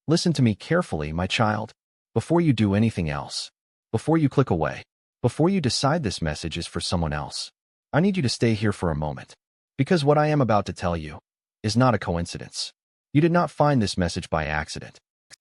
Listen to me carefully, my child. Before you do anything else, before you click away, before you decide this message is for someone else, I need you to stay here for a moment. Because what I am about to tell you is not a coincidence. You did not find this message by accident.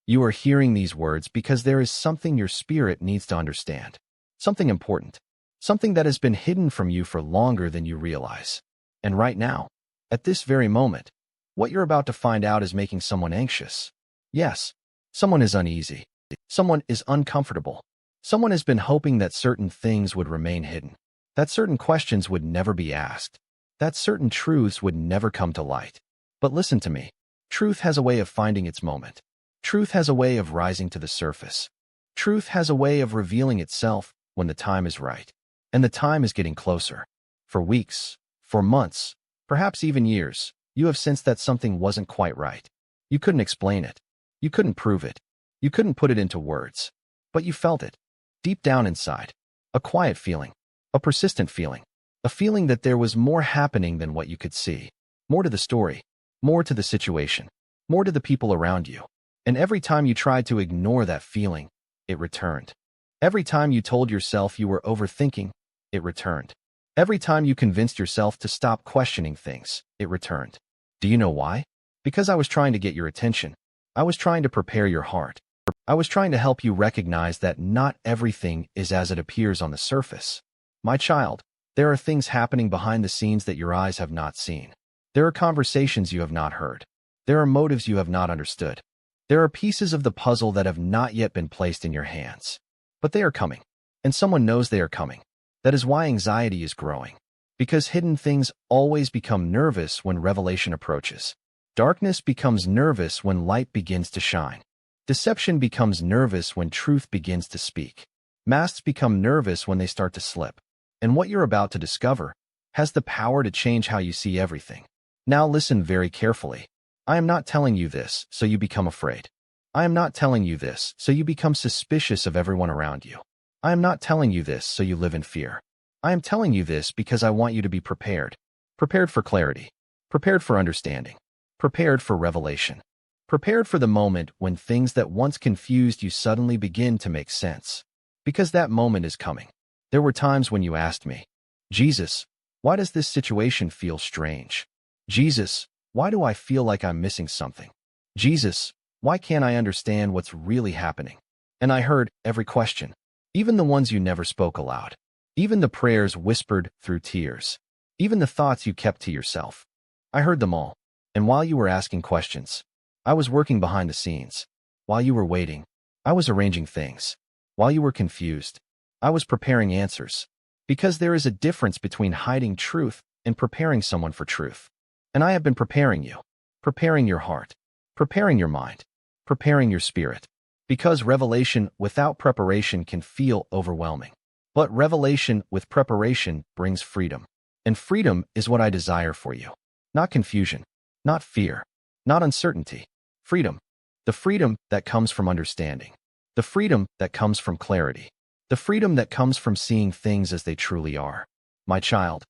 You are hearing these words because there is something your spirit needs to understand. Something important. Something that has been hidden from you for longer than you realize. And right now, at this very moment, what you're about to find out is making someone anxious. Yes, someone is uneasy. Someone is uncomfortable. Someone has been hoping that certain things would remain hidden, that certain questions would never be asked, that certain truths would never come to light. But listen to me. Truth has a way of finding its moment. Truth has a way of rising to the surface. Truth has a way of revealing itself when the time is right. And the time is getting closer. For weeks, for months, perhaps even years, you have sensed that something wasn't quite right. You couldn't explain it. You couldn't prove it. You couldn't put it into words. But you felt it. Deep down inside. A quiet feeling. A persistent feeling. A feeling that there was more happening than what you could see. More to the story. More to the situation. More to the people around you. And every time you tried to ignore that feeling, it returned. Every time you told yourself you were overthinking, it returned. Every time you convinced yourself to stop questioning things, it returned. Do you know why? Because I was trying to get your attention. I was trying to prepare your heart. I was trying to help you recognize that not everything is as it appears on the surface. My child, there are things happening behind the scenes that your eyes have not seen. There are conversations you have not heard. There are motives you have not understood. There are pieces of the puzzle that have not yet been placed in your hands. But they are coming, and someone knows they are coming. That is why anxiety is growing. Because hidden things always become nervous when revelation approaches. Darkness becomes nervous when light begins to shine. Deception becomes nervous when truth begins to speak. Masks become nervous when they start to slip. And what you're about to discover has the power to change how you see everything. Now listen very carefully. I am not telling you this so you become afraid. I am not telling you this so you become suspicious of everyone around you. I am not telling you this so you live in fear. I am telling you this because I want you to be prepared. Prepared for clarity. Prepared for understanding. Prepared for revelation. Prepared for the moment when things that once confused you suddenly begin to make sense. Because that moment is coming. There were times when you asked me, Jesus, why does this situation feel strange? Jesus, why do I feel like I'm missing something? Jesus, why can't I understand what's really happening? And I heard every question, even the ones you never spoke aloud, even the prayers whispered through tears, even the thoughts you kept to yourself. I heard them all. And while you were asking questions, I was working behind the scenes. While you were waiting, I was arranging things. While you were confused, I was preparing answers. Because there is a difference between hiding truth and preparing someone for truth. And I have been preparing you, preparing your heart, preparing your mind, preparing your spirit. Because revelation without preparation can feel overwhelming. But revelation with preparation brings freedom. And freedom is what I desire for you. Not confusion, not fear, not uncertainty. Freedom. The freedom that comes from understanding. The freedom that comes from clarity. The freedom that comes from seeing things as they truly are. My child,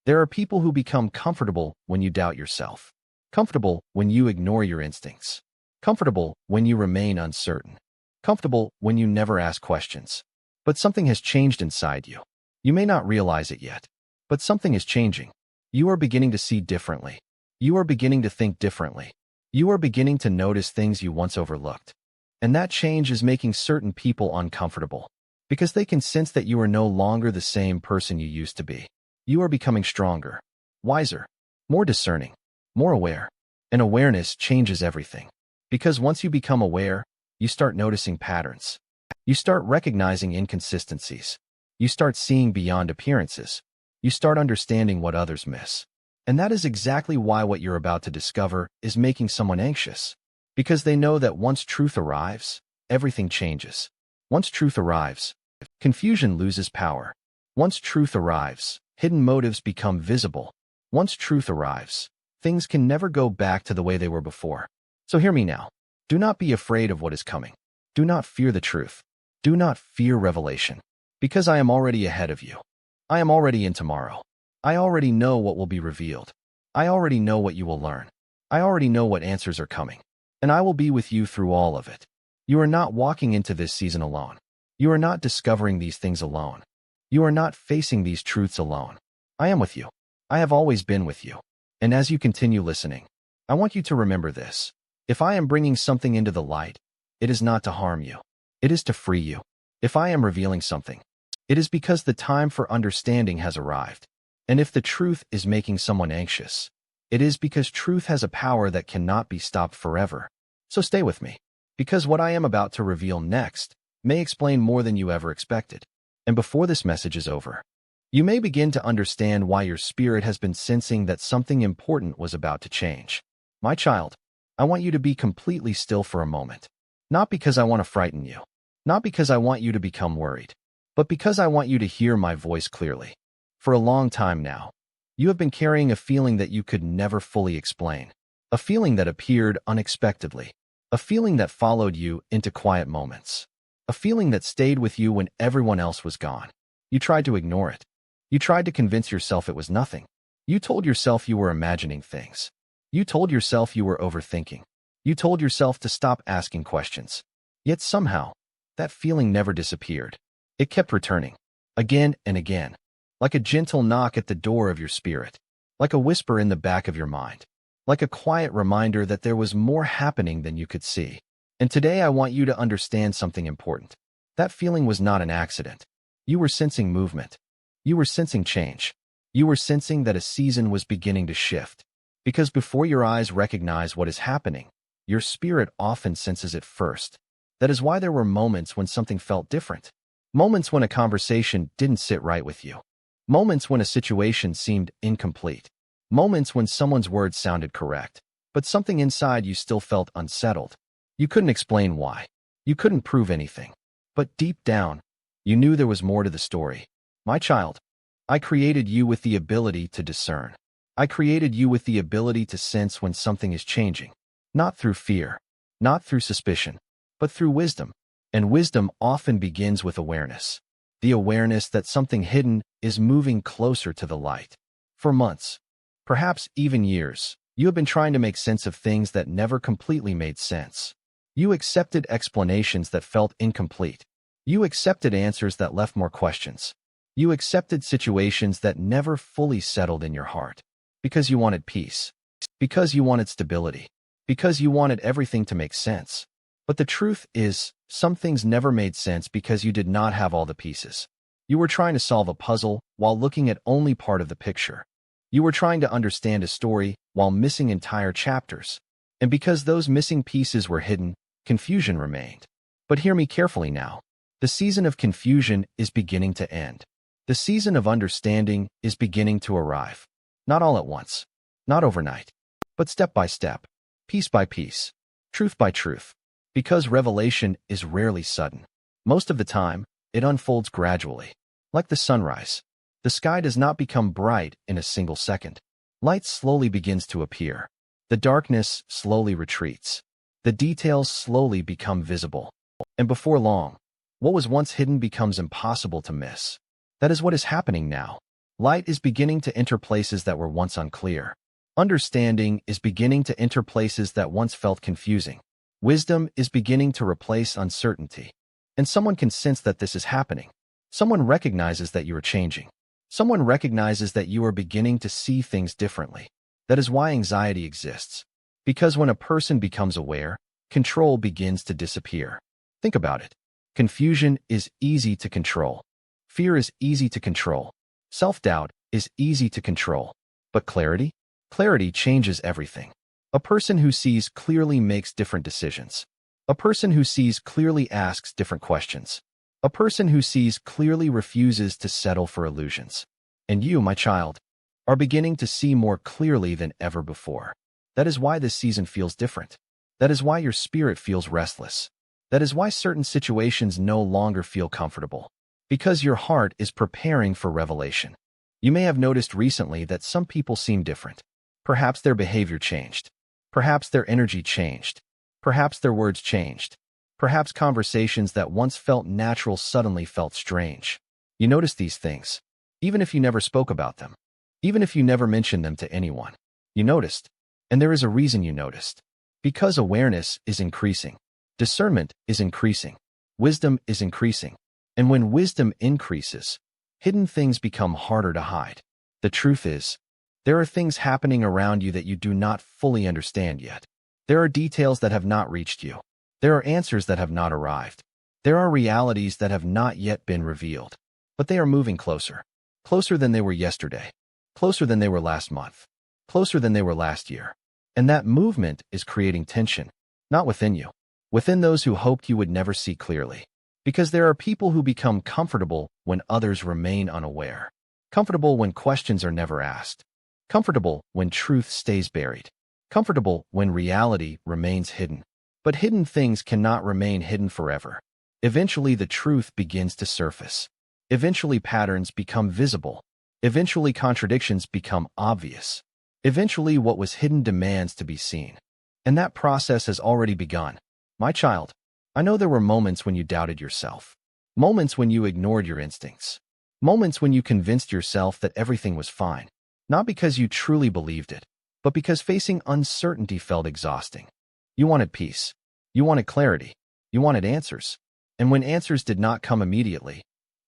there are people who become comfortable when you doubt yourself. Comfortable when you ignore your instincts. Comfortable when you remain uncertain. Comfortable when you never ask questions. But something has changed inside you. You may not realize it yet, but something is changing. You are beginning to see differently. You are beginning to think differently. You are beginning to notice things you once overlooked. And that change is making certain people uncomfortable. Because they can sense that you are no longer the same person you used to be. You are becoming stronger, wiser, more discerning, more aware. And awareness changes everything. Because once you become aware, you start noticing patterns. You start recognizing inconsistencies. You start seeing beyond appearances. You start understanding what others miss. And that is exactly why what you're about to discover is making someone anxious. Because they know that once truth arrives, everything changes. Once truth arrives, confusion loses power. Once truth arrives, hidden motives become visible. Once truth arrives, things can never go back to the way they were before. So hear me now. Do not be afraid of what is coming. Do not fear the truth. Do not fear revelation. Because I am already ahead of you. I am already in tomorrow. I already know what will be revealed. I already know what you will learn. I already know what answers are coming. and I will be with you through all of it. You are not walking into this season alone. You are not discovering these things alone. You are not facing these truths alone. I am with you. I have always been with you. And as you continue listening, I want you to remember this. If I am bringing something into the light, it is not to harm you. It is to free you. If I am revealing something, it is because the time for understanding has arrived. And if the truth is making someone anxious, it is because truth has a power that cannot be stopped forever. So stay with me, because what I am about to reveal next may explain more than you ever expected. And before this message is over, you may begin to understand why your spirit has been sensing that something important was about to change. My child, I want you to be completely still for a moment. Not because I want to frighten you, not because I want you to become worried, but because I want you to hear my voice clearly. For a long time now, you have been carrying a feeling that you could never fully explain, a feeling that appeared unexpectedly, a feeling that followed you into quiet moments, a feeling that stayed with you when everyone else was gone. You tried to ignore it. You tried to convince yourself it was nothing. You told yourself you were imagining things. You told yourself you were overthinking. You told yourself to stop asking questions. Yet somehow, that feeling never disappeared. It kept returning, again and again, like a gentle knock at the door of your spirit, like a whisper in the back of your mind, like a quiet reminder that there was more happening than you could see. And today I want you to understand something important. That feeling was not an accident. You were sensing movement. You were sensing change. You were sensing that a season was beginning to shift. Because before your eyes recognize what is happening, your spirit often senses it first. That is why there were moments when something felt different. Moments when a conversation didn't sit right with you. Moments when a situation seemed incomplete. Moments when someone's words sounded correct, but something inside you still felt unsettled. You couldn't explain why. You couldn't prove anything. But deep down, you knew there was more to the story. My child, I created you with the ability to discern. I created you with the ability to sense when something is changing. Not through fear, not through suspicion, but through wisdom. And wisdom often begins with awareness. The awareness that something hidden is moving closer to the light. For months, perhaps even years, you have been trying to make sense of things that never completely made sense. You accepted explanations that felt incomplete. You accepted answers that left more questions. You accepted situations that never fully settled in your heart. Because you wanted peace. Because you wanted stability. Because you wanted everything to make sense. But the truth is, some things never made sense because you did not have all the pieces. You were trying to solve a puzzle while looking at only part of the picture. You were trying to understand a story while missing entire chapters. And because those missing pieces were hidden, confusion remained. But hear me carefully now. The season of confusion is beginning to end. The season of understanding is beginning to arrive. Not all at once, not overnight, but step by step, piece by piece, truth by truth. Because revelation is rarely sudden. Most of the time, it unfolds gradually. Like the sunrise, the sky does not become bright in a single second. Light slowly begins to appear. The darkness slowly retreats. The details slowly become visible. And before long, what was once hidden becomes impossible to miss. That is what is happening now. Light is beginning to enter places that were once unclear. Understanding is beginning to enter places that once felt confusing. Wisdom is beginning to replace uncertainty. And someone can sense that this is happening. Someone recognizes that you are changing. Someone recognizes that you are beginning to see things differently. That is why anxiety exists. Because when a person becomes aware, control begins to disappear. Think about it. Confusion is easy to control. Fear is easy to control. Self-doubt is easy to control. But clarity? Clarity changes everything. A person who sees clearly makes different decisions. A person who sees clearly asks different questions. A person who sees clearly refuses to settle for illusions. And you, my child, are beginning to see more clearly than ever before. That is why this season feels different. That is why your spirit feels restless. That is why certain situations no longer feel comfortable. Because your heart is preparing for revelation. You may have noticed recently that some people seem different. Perhaps their behavior changed. Perhaps their energy changed. Perhaps their words changed. Perhaps conversations that once felt natural suddenly felt strange. You noticed these things, even if you never spoke about them, even if you never mentioned them to anyone. You noticed, and there is a reason you noticed. Because awareness is increasing. Discernment is increasing. Wisdom is increasing. And when wisdom increases, hidden things become harder to hide. The truth is, there are things happening around you that you do not fully understand yet. There are details that have not reached you. There are answers that have not arrived. There are realities that have not yet been revealed. But they are moving closer. Closer than they were yesterday. Closer than they were last month. Closer than they were last year. And that movement is creating tension, not within you, within those who hoped you would never see clearly. Because there are people who become comfortable when others remain unaware. Comfortable when questions are never asked. Comfortable when truth stays buried. Comfortable when reality remains hidden. But hidden things cannot remain hidden forever. Eventually the truth begins to surface. Eventually patterns become visible. Eventually contradictions become obvious. Eventually what was hidden demands to be seen. And that process has already begun. My child, I know there were moments when you doubted yourself. Moments when you ignored your instincts. Moments when you convinced yourself that everything was fine. Not because you truly believed it, but because facing uncertainty felt exhausting. You wanted peace. You wanted clarity. You wanted answers. And when answers did not come immediately,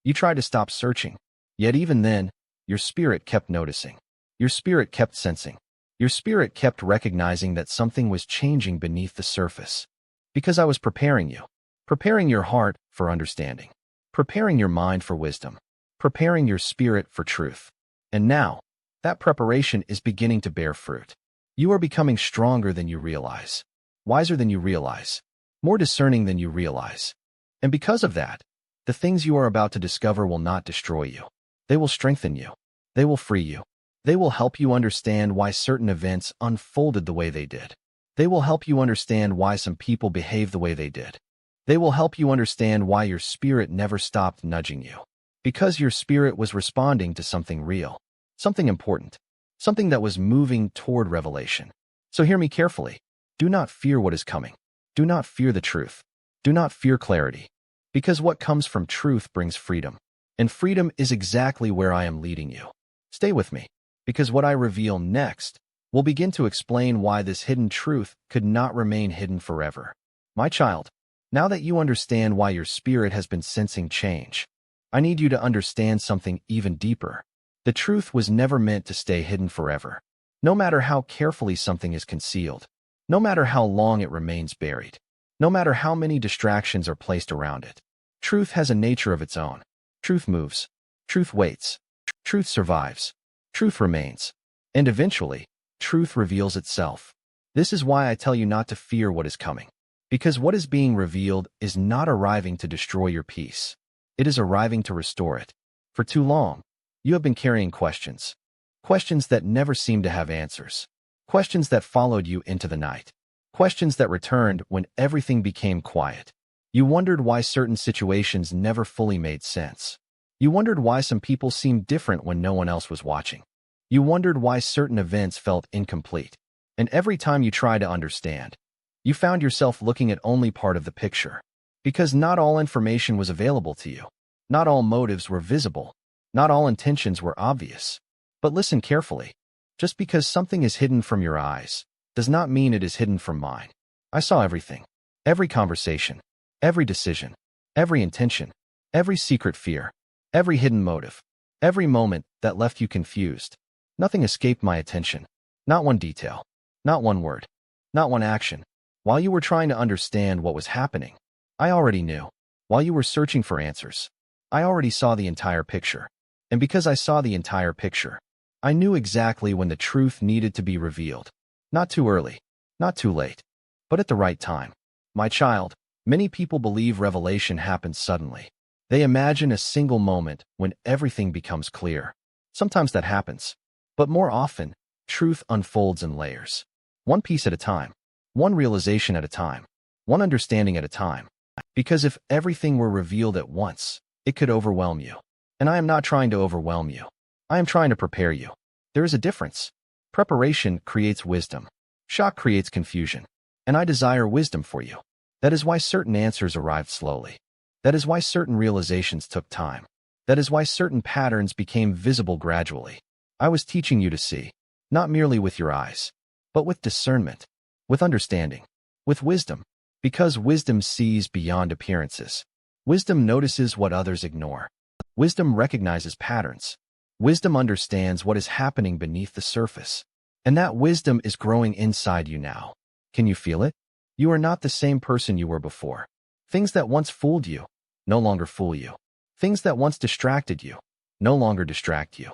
you tried to stop searching. Yet even then, your spirit kept noticing. Your spirit kept sensing. Your spirit kept recognizing that something was changing beneath the surface. Because I was preparing you. Preparing your heart for understanding. Preparing your mind for wisdom. Preparing your spirit for truth. And now, that preparation is beginning to bear fruit. You are becoming stronger than you realize. Wiser than you realize. More discerning than you realize. And because of that, the things you are about to discover will not destroy you. They will strengthen you. They will free you. They will help you understand why certain events unfolded the way they did. They will help you understand why some people behave the way they did. They will help you understand why your spirit never stopped nudging you. Because your spirit was responding to something real, something important, something that was moving toward revelation. So hear me carefully. Do not fear what is coming. Do not fear the truth. Do not fear clarity. Because what comes from truth brings freedom. And freedom is exactly where I am leading you. Stay with me. Because what I reveal next will begin to explain why this hidden truth could not remain hidden forever. My child, now that you understand why your spirit has been sensing change, I need you to understand something even deeper. The truth was never meant to stay hidden forever. No matter how carefully something is concealed, no matter how long it remains buried, no matter how many distractions are placed around it, truth has a nature of its own. Truth moves. Truth waits. Truth survives. Truth remains. And eventually, truth reveals itself. This is why I tell you not to fear what is coming. Because what is being revealed is not arriving to destroy your peace. It is arriving to restore it. For too long, you have been carrying questions. Questions that never seemed to have answers. Questions that followed you into the night. Questions that returned when everything became quiet. You wondered why certain situations never fully made sense. You wondered why some people seemed different when no one else was watching. You wondered why certain events felt incomplete. And every time you tried to understand, you found yourself looking at only part of the picture. Because not all information was available to you. Not all motives were visible. Not all intentions were obvious. But listen carefully. Just because something is hidden from your eyes does not mean it is hidden from mine. I saw everything. Every conversation. Every decision. Every intention. Every secret fear. Every hidden motive. Every moment that left you confused. Nothing escaped my attention. Not one detail. Not one word. Not one action. While you were trying to understand what was happening, I already knew. While you were searching for answers, I already saw the entire picture. And because I saw the entire picture, I knew exactly when the truth needed to be revealed. Not too early. Not too late. But at the right time. My child, many people believe revelation happens suddenly. They imagine a single moment when everything becomes clear. Sometimes that happens. But more often, truth unfolds in layers. One piece at a time. One realization at a time. One understanding at a time. Because if everything were revealed at once, it could overwhelm you. And I am not trying to overwhelm you. I am trying to prepare you. There is a difference. Preparation creates wisdom. Shock creates confusion. And I desire wisdom for you. That is why certain answers arrived slowly. That is why certain realizations took time. That is why certain patterns became visible gradually. I was teaching you to see, not merely with your eyes, but with discernment. with understanding, with wisdom, because wisdom sees beyond appearances. Wisdom notices what others ignore. Wisdom recognizes patterns. Wisdom understands what is happening beneath the surface. And that wisdom is growing inside you now. Can you feel it? You are not the same person you were before. Things that once fooled you no longer fool you. Things that once distracted you no longer distract you.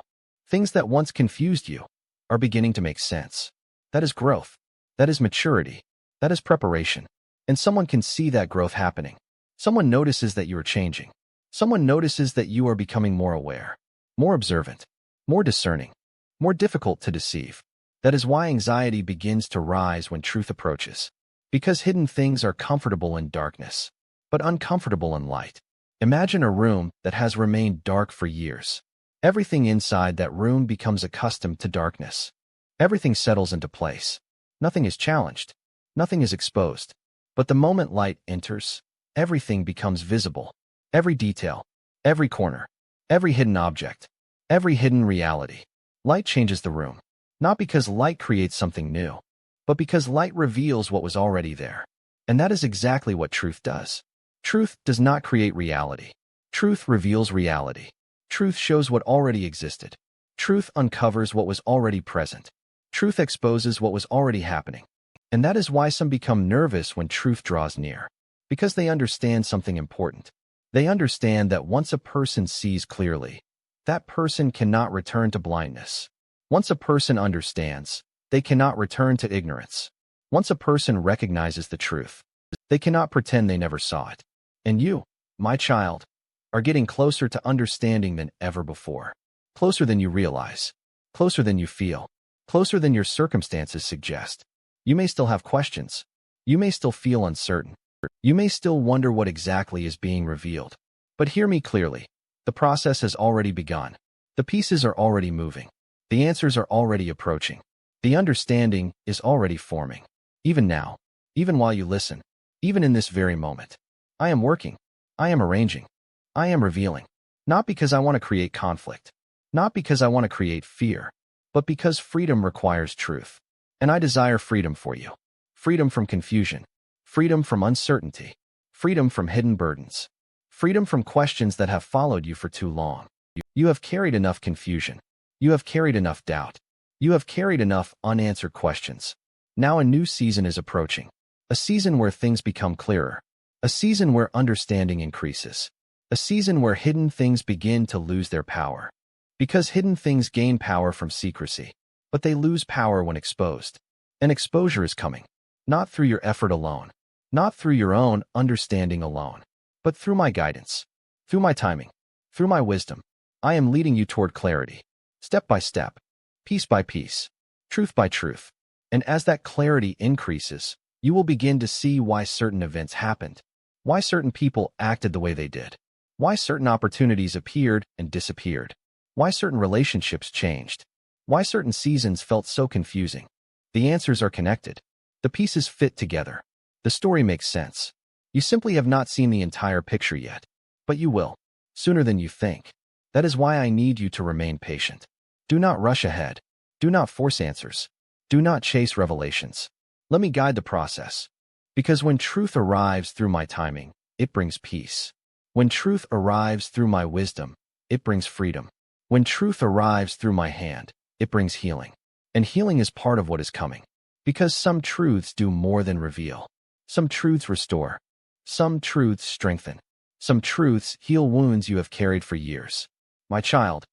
Things that once confused you are beginning to make sense. That is growth. That is maturity. That is preparation. And someone can see that growth happening. Someone notices that you are changing. Someone notices that you are becoming more aware, more observant, more discerning, more difficult to deceive. That is why anxiety begins to rise when truth approaches. Because hidden things are comfortable in darkness, but uncomfortable in light. Imagine a room that has remained dark for years. Everything inside that room becomes accustomed to darkness. Everything settles into place. Nothing is challenged. Nothing is exposed. But the moment light enters, everything becomes visible. Every detail, every corner, every hidden object, every hidden reality. Light changes the room, not because light creates something new, but because light reveals what was already there. And that is exactly what truth does. Truth does not create reality. Truth reveals reality. Truth shows what already existed. Truth uncovers what was already present. Truth exposes what was already happening. And that is why some become nervous when truth draws near, because they understand something important. They understand that once a person sees clearly, that person cannot return to blindness. Once a person understands, they cannot return to ignorance. Once a person recognizes the truth, they cannot pretend they never saw it. And you, my child, are getting closer to understanding than ever before. Closer than you realize. Closer than you feel. Closer than your circumstances suggest. You may still have questions. You may still feel uncertain. You may still wonder what exactly is being revealed. But hear me clearly. The process has already begun. The pieces are already moving. The answers are already approaching. The understanding is already forming. Even now, even while you listen, even in this very moment, I am working. I am arranging. I am revealing. Not because I want to create conflict. Not because I want to create fear. But because freedom requires truth. And I desire freedom for you. Freedom from confusion. Freedom from uncertainty. Freedom from hidden burdens. Freedom from questions that have followed you for too long. You have carried enough confusion. You have carried enough doubt. You have carried enough unanswered questions. Now a new season is approaching. A season where things become clearer. A season where understanding increases. A season where hidden things begin to lose their power. Because hidden things gain power from secrecy, but they lose power when exposed. And exposure is coming. Not through your effort alone. Not through your own understanding alone. But through my guidance. Through my timing. Through my wisdom. I am leading you toward clarity. Step by step. Piece by piece. Truth by truth. And as that clarity increases, you will begin to see why certain events happened. Why certain people acted the way they did. Why certain opportunities appeared and disappeared. Why certain relationships changed. Why certain seasons felt so confusing. The answers are connected. The pieces fit together. The story makes sense. You simply have not seen the entire picture yet. But you will. Sooner than you think. That is why I need you to remain patient. Do not rush ahead. Do not force answers. Do not chase revelations. Let me guide the process. Because when truth arrives through my timing, it brings peace. When truth arrives through my wisdom, it brings freedom. When truth arrives through my hand, it brings healing. And healing is part of what is coming. Because some truths do more than reveal. Some truths restore. Some truths strengthen. Some truths heal wounds you have carried for years. My child,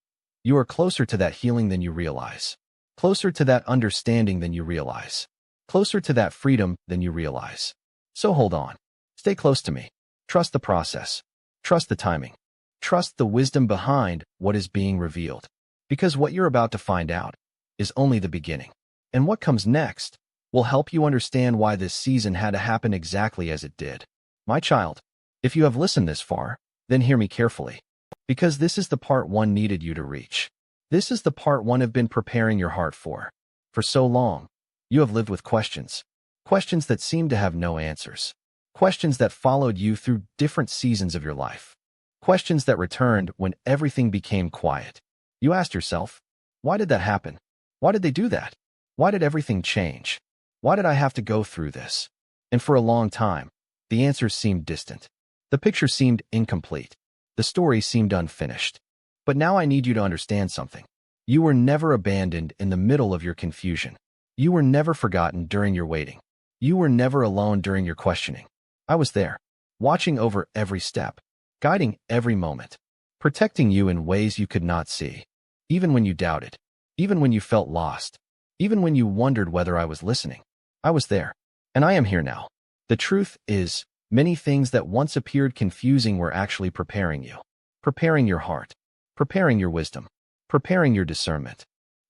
you are closer to that healing than you realize. Closer to that understanding than you realize. Closer to that freedom than you realize. So hold on. Stay close to me. Trust the process. Trust the timing. Trust the wisdom behind what is being revealed. Because what you're about to find out is only the beginning. And what comes next will help you understand why this season had to happen exactly as it did. My child, if you have listened this far, then hear me carefully. Because this is the part one needed you to reach. This is the part one have been preparing your heart for. For so long, you have lived with questions. Questions that seem to have no answers. Questions that followed you through different seasons of your life. Questions that returned when everything became quiet. You asked yourself, why did that happen? Why did they do that? Why did everything change? Why did I have to go through this? And for a long time, the answers seemed distant. The picture seemed incomplete. The story seemed unfinished. But now I need you to understand something. You were never abandoned in the middle of your confusion. You were never forgotten during your waiting. You were never alone during your questioning. I was there, watching over every step, guiding every moment, protecting you in ways you could not see. Even when you doubted, even when you felt lost, even when you wondered whether I was listening, I was there. And I am here now. The truth is, many things that once appeared confusing were actually preparing you. Preparing your heart. Preparing your wisdom. Preparing your discernment.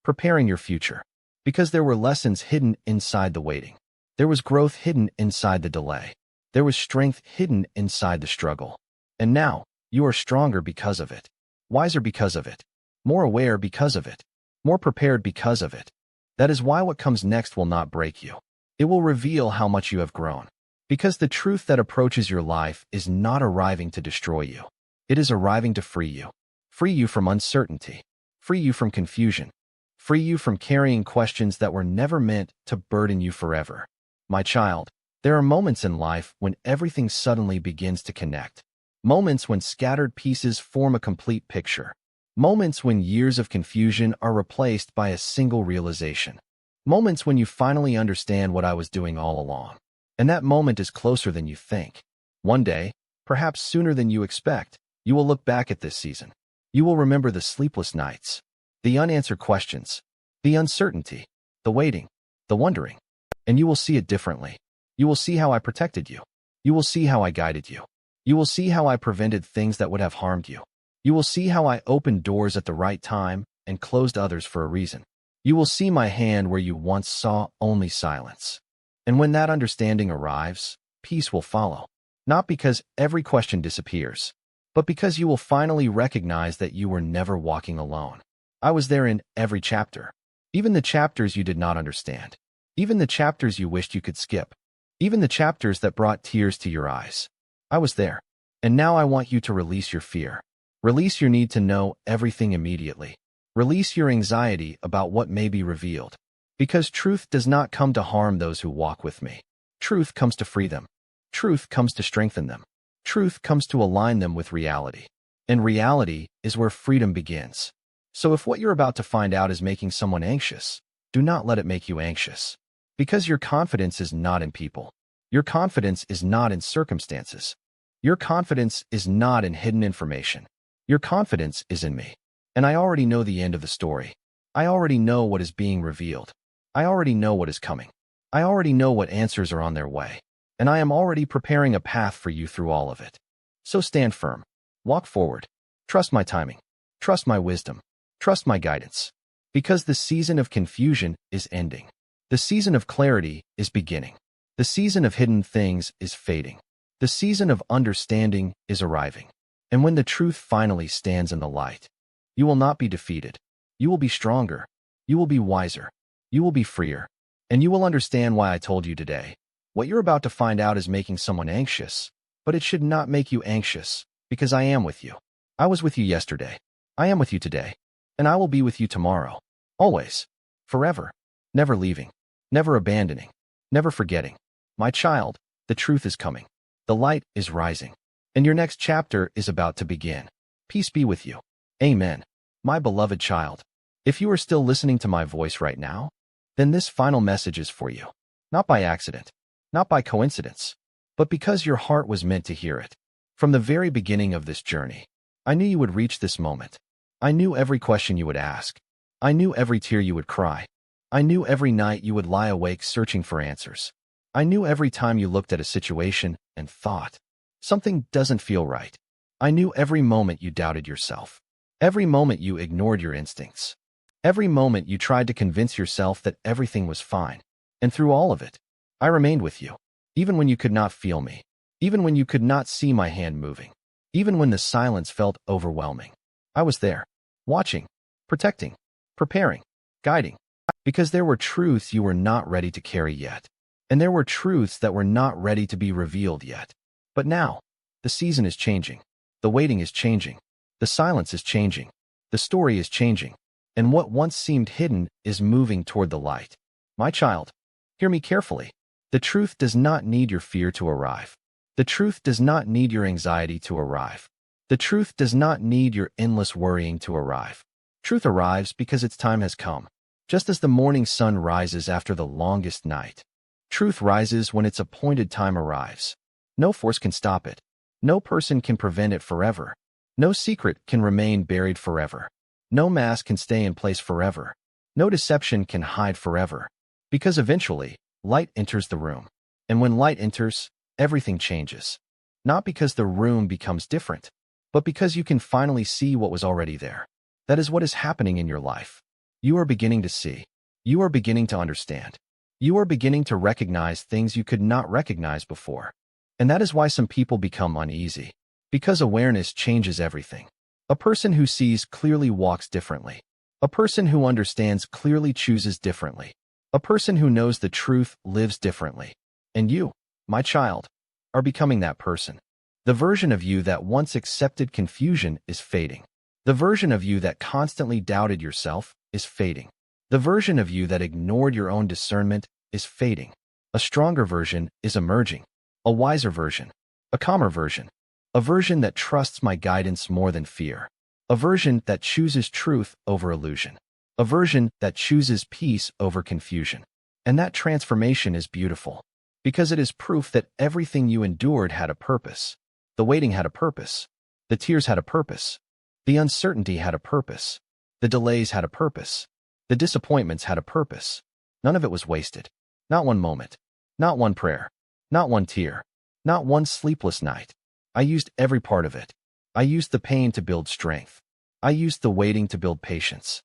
Preparing your future. Because there were lessons hidden inside the waiting. There was growth hidden inside the delay. There was strength hidden inside the struggle. And now, you are stronger because of it. Wiser because of it. More aware because of it. More prepared because of it. That is why what comes next will not break you. It will reveal how much you have grown. Because the truth that approaches your life is not arriving to destroy you. It is arriving to free you. Free you from uncertainty. Free you from confusion. Free you from carrying questions that were never meant to burden you forever. My child, there are moments in life when everything suddenly begins to connect. Moments when scattered pieces form a complete picture. Moments when years of confusion are replaced by a single realization. Moments when you finally understand what I was doing all along. And that moment is closer than you think. One day, perhaps sooner than you expect, you will look back at this season. You will remember the sleepless nights, the unanswered questions, the uncertainty, the waiting, the wondering. And you will see it differently. You will see how I protected you. You will see how I guided you. You will see how I prevented things that would have harmed you. You will see how I opened doors at the right time and closed others for a reason. You will see my hand where you once saw only silence. And when that understanding arrives, peace will follow. Not because every question disappears, but because you will finally recognize that you were never walking alone. I was there in every chapter. Even the chapters you did not understand. Even the chapters you wished you could skip. Even the chapters that brought tears to your eyes. I was there. And now I want you to release your fear. Release your need to know everything immediately. Release your anxiety about what may be revealed. Because truth does not come to harm those who walk with me. Truth comes to free them. Truth comes to strengthen them. Truth comes to align them with reality. And reality is where freedom begins. So if what you're about to find out is making someone anxious, do not let it make you anxious. Because your confidence is not in people. Your confidence is not in circumstances. Your confidence is not in hidden information. Your confidence is in me. And I already know the end of the story. I already know what is being revealed. I already know what is coming. I already know what answers are on their way. And I am already preparing a path for you through all of it. So stand firm. Walk forward. Trust my timing. Trust my wisdom. Trust my guidance. Because the season of confusion is ending. The season of clarity is beginning. The season of hidden things is fading. The season of understanding is arriving. And when the truth finally stands in the light, you will not be defeated. You will be stronger. You will be wiser. You will be freer. And you will understand why I told you today. What you're about to find out is making someone anxious, but it should not make you anxious, because I am with you. I was with you yesterday. I am with you today. And I will be with you tomorrow. Always. Forever. Never leaving. Never abandoning. Never forgetting. My child, the truth is coming. The light is rising. And your next chapter is about to begin. Peace be with you. Amen. My beloved child, if you are still listening to my voice right now, then this final message is for you. Not by accident, not by coincidence, but because your heart was meant to hear it. From the very beginning of this journey, I knew you would reach this moment. I knew every question you would ask. I knew every tear you would cry. I knew every night you would lie awake searching for answers. I knew every time you looked at a situation and thought, something doesn't feel right. I knew every moment you doubted yourself. Every moment you ignored your instincts. Every moment you tried to convince yourself that everything was fine. And through all of it, I remained with you. Even when you could not feel me. Even when you could not see my hand moving. Even when the silence felt overwhelming. I was there. Watching. Protecting. Preparing. Guiding. Because there were truths you were not ready to carry yet. And there were truths that were not ready to be revealed yet. But now, the season is changing. The waiting is changing. The silence is changing. The story is changing. And what once seemed hidden is moving toward the light. My child, Hear me carefully. The truth does not need your fear to arrive. The truth does not need your anxiety to arrive. The truth does not need your endless worrying to arrive. Truth arrives because its time has come. Just as the morning sun rises after the longest night, truth rises when its appointed time arrives. No force can stop it. No person can prevent it forever. No secret can remain buried forever. No mask can stay in place forever. No deception can hide forever. Because eventually, light enters the room. And when light enters, everything changes. Not because the room becomes different, but because you can finally see what was already there. That is what is happening in your life. You are beginning to see. You are beginning to understand. You are beginning to recognize things you could not recognize before. And that is why some people become uneasy. Because awareness changes everything. A person who sees clearly walks differently. A person who understands clearly chooses differently. A person who knows the truth lives differently. And you, my child, are becoming that person. The version of you that once accepted confusion is fading. The version of you that constantly doubted yourself is fading. The version of you that ignored your own discernment is fading. A stronger version is emerging. A wiser version. A calmer version. A version that trusts my guidance more than fear. A version that chooses truth over illusion. A version that chooses peace over confusion. And that transformation is beautiful, because it is proof that everything you endured had a purpose. The waiting had a purpose. The tears had a purpose. The uncertainty had a purpose. The delays had a purpose. The disappointments had a purpose. None of it was wasted. Not one moment. Not one prayer. Not one tear. Not one sleepless night. I used every part of it. I used the pain to build strength. I used the waiting to build patience.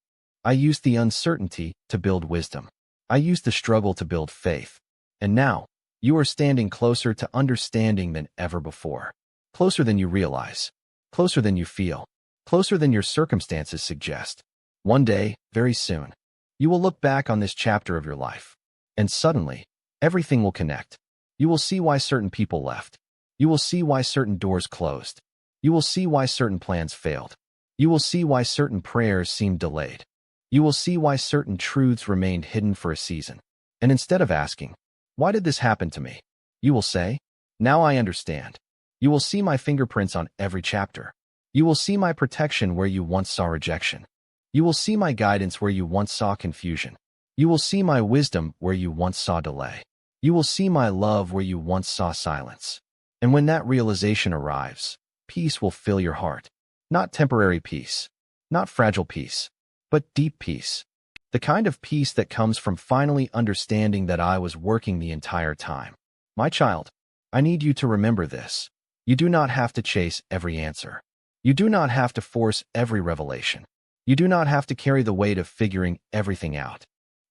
I used the uncertainty to build wisdom. I used the struggle to build faith. And now, you are standing closer to understanding than ever before. Closer than you realize. Closer than you feel. Closer than your circumstances suggest. One day, very soon, you will look back on this chapter of your life, and suddenly, everything will connect. You will see why certain people left. You will see why certain doors closed. You will see why certain plans failed. You will see why certain prayers seemed delayed. You will see why certain truths remained hidden for a season. And instead of asking, "Why did this happen to me?" you will say, "Now I understand." You will see my fingerprints on every chapter. You will see my protection where you once saw rejection. You will see my guidance where you once saw confusion. You will see my wisdom where you once saw delay. You will see my love where you once saw silence. And when that realization arrives, peace will fill your heart. Not temporary peace, not fragile peace, but deep peace. The kind of peace that comes from finally understanding that I was working the entire time. My child, I need you to remember this. You do not have to chase every answer. You do not have to force every revelation. You do not have to carry the weight of figuring everything out.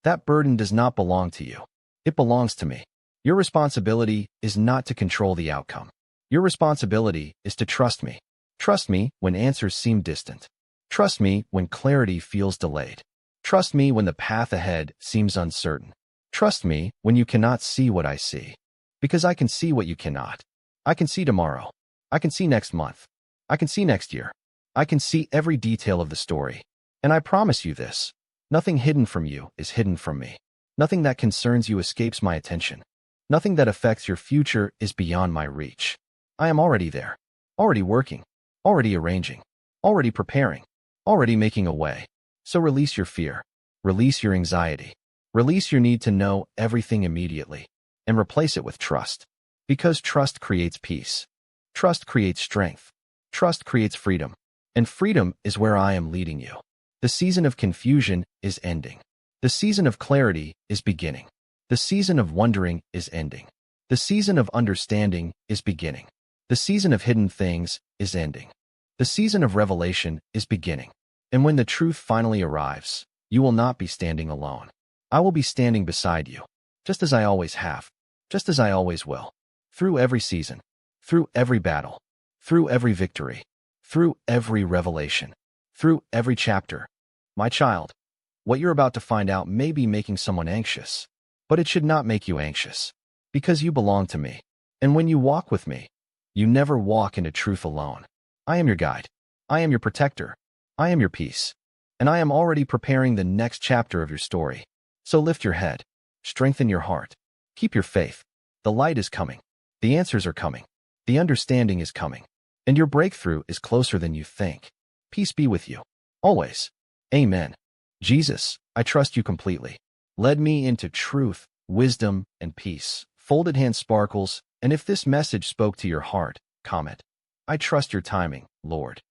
That burden does not belong to you. It belongs to me. Your responsibility is not to control the outcome. Your responsibility is to trust me. Trust me when answers seem distant. Trust me when clarity feels delayed. Trust me when the path ahead seems uncertain. Trust me when you cannot see what I see. Because I can see what you cannot. I can see tomorrow. I can see next month. I can see next year. I can see every detail of the story. And I promise you this. Nothing hidden from you is hidden from me. Nothing that concerns you escapes my attention. Nothing that affects your future is beyond my reach. I am already there. Already working. Already arranging. Already preparing. Already making a way. So release your fear. Release your anxiety. Release your need to know everything immediately. And replace it with trust. Because trust creates peace. Trust creates strength. Trust creates freedom. And freedom is where I am leading you. The season of confusion is ending. The season of clarity is beginning. The season of wondering is ending. The season of understanding is beginning. The season of hidden things is ending. The season of revelation is beginning. And when the truth finally arrives, you will not be standing alone. I will be standing beside you, just as I always have, just as I always will, through every season, through every battle, through every victory, through every revelation, through every chapter. My child, what you're about to find out may be making someone anxious, but it should not make you anxious, because you belong to me. And when you walk with me, you never walk into truth alone. I am your guide. I am your protector. I am your peace. And I am already preparing the next chapter of your story. So lift your head. Strengthen your heart. Keep your faith. The light is coming. The answers are coming. The understanding is coming. And your breakthrough is closer than you think. Peace be with you. Always. Amen. Jesus, I trust you completely. Lead me into truth, wisdom, and peace. Folded hand sparkles, and if this message spoke to your heart, comment. I trust your timing, Lord.